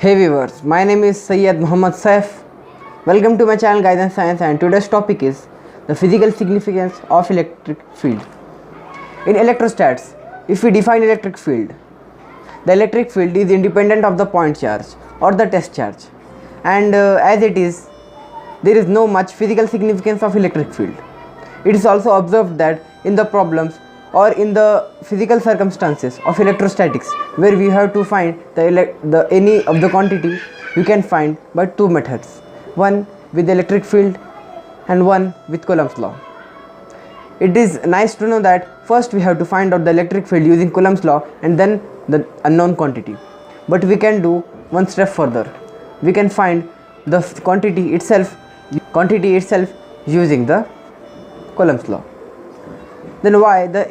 Hey viewers, my name is Syed Muhammad Saif. Welcome to my channel Guidance Science, and today's topic is the physical significance of electric field. In electrostats, if we define electric field, the electric field is independent of the point charge or the test charge, and as it is, there is no much physical significance of electric field. It is also observed that in the problems or in the physical circumstances of electrostatics, where we have to find any of the quantity, you can find by two methods, one with the electric field and one with Coulomb's law. It is nice to know that first we have to find out the electric field using Coulomb's law and then the unknown quantity. But we can do one step further. We can find the quantity itself using the Coulomb's law. Then why the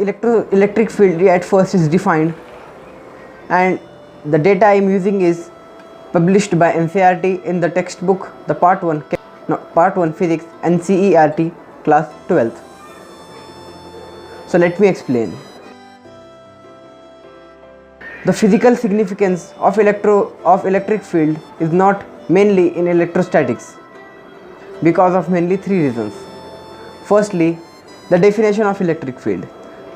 electric field at first is defined, and the data I am using is published by NCERT in the textbook, the part 1 physics NCERT class 12th. So let me explain. The physical significance of electric field is not mainly in electrostatics because of mainly three reasons. Firstly, the definition of electric field.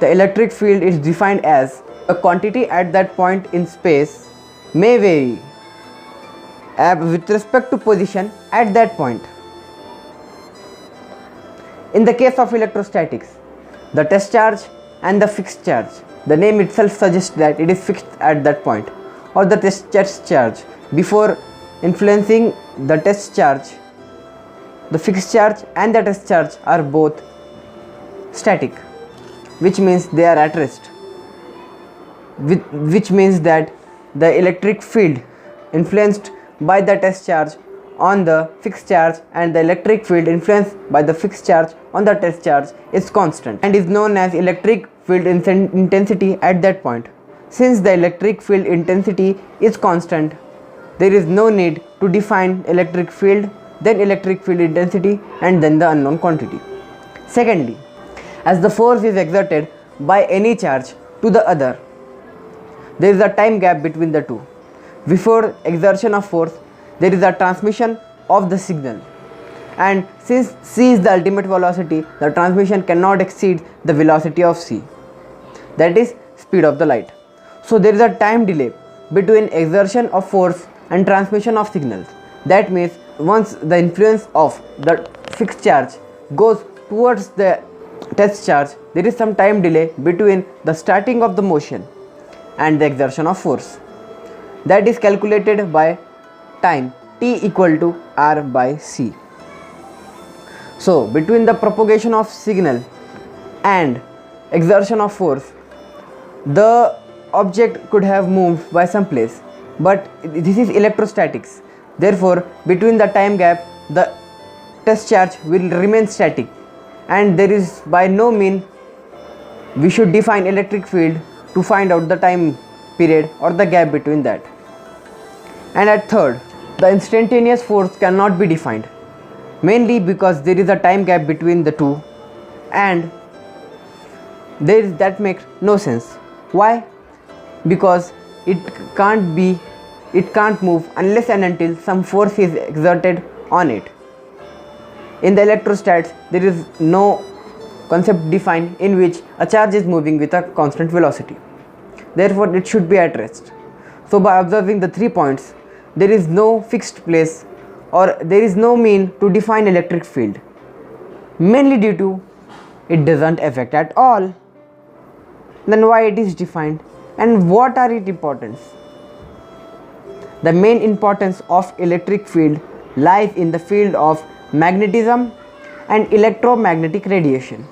The electric field is defined as a quantity at that point in space may vary with respect to position at that point. In the case of electrostatics, the test charge and the fixed charge, the name itself suggests that it is fixed at that point, or the test charge. Before influencing the test charge, the fixed charge and the test charge are both static, which means they are at rest, which means that the electric field influenced by the test charge on the fixed charge and the electric field influenced by the fixed charge on the test charge is constant and is known as electric field intensity at that point. Since the electric field intensity is constant, there is no need to define electric field, then electric field intensity, and then the unknown quantity. Secondly, as the force is exerted by any charge to the other, there is a time gap between the two. Before exertion of force, there is a transmission of the signal, and since c is the ultimate velocity, the transmission cannot exceed the velocity of c, that is speed of the light. So there is a time delay between exertion of force and transmission of signals. That means once the influence of the fixed charge goes towards the test charge, there is some time delay between the starting of the motion and the exertion of force. That is calculated by time t equal to r by c. So between the propagation of signal and exertion of force, the object could have moved by some place, but this is electrostatics. Therefore, between the time gap, the test charge will remain static, and there is by no means we should define electric field to find out the time period or the gap between that. And at third, the instantaneous force cannot be defined, mainly because there is a time gap between the two, and that makes no sense. Why? Because it can't move unless and until some force is exerted on it. In the electrostats, there is no concept defined in which a charge is moving with a constant velocity. Therefore, it should be at rest. So by observing the 3 points, there is no fixed place or there is no mean to define electric field, mainly due to it doesn't affect at all. Then why it is defined and what are its importance? The main importance of electric field lies in the field of magnetism and electromagnetic radiation.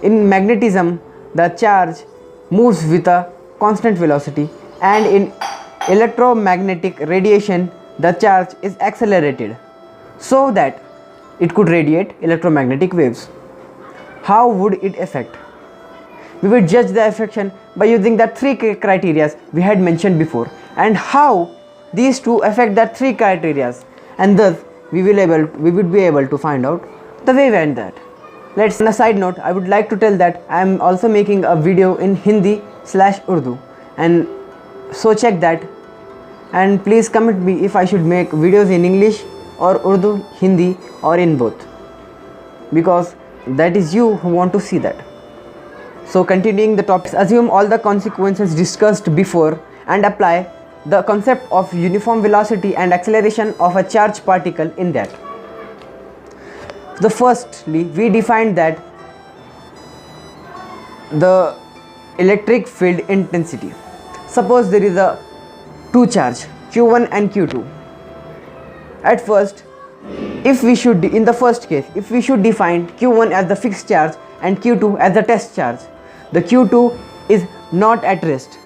In magnetism, the charge moves with a constant velocity, and in electromagnetic radiation, the charge is accelerated so that it could radiate electromagnetic waves. How would it affect? We will judge the affection by using the three criteria we had mentioned before, and how these two affect the three criteria, and thus we would be able to find out the way behind that. On a side note, I would like to tell that I am also making a video in Hindi/Urdu, and so check that and please comment me if I should make videos in English or Urdu, Hindi, or in both, because that is you who want to see that. So continuing the topics, assume all the consequences discussed before and apply the concept of uniform velocity and acceleration of a charged particle in that. So firstly, we defined that the electric field intensity. Suppose there is a two charge Q1 and Q2. At first, if we should, in the first case, if we should define Q1 as the fixed charge and Q2 as the test charge, the Q2 is not at rest.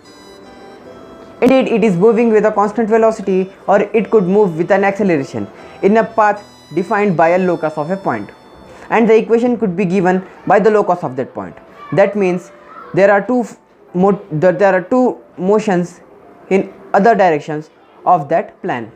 Indeed, it is moving with a constant velocity, or it could move with an acceleration in a path defined by a locus of a point, and the equation could be given by the locus of that point. That means there are two motions in other directions of that plan.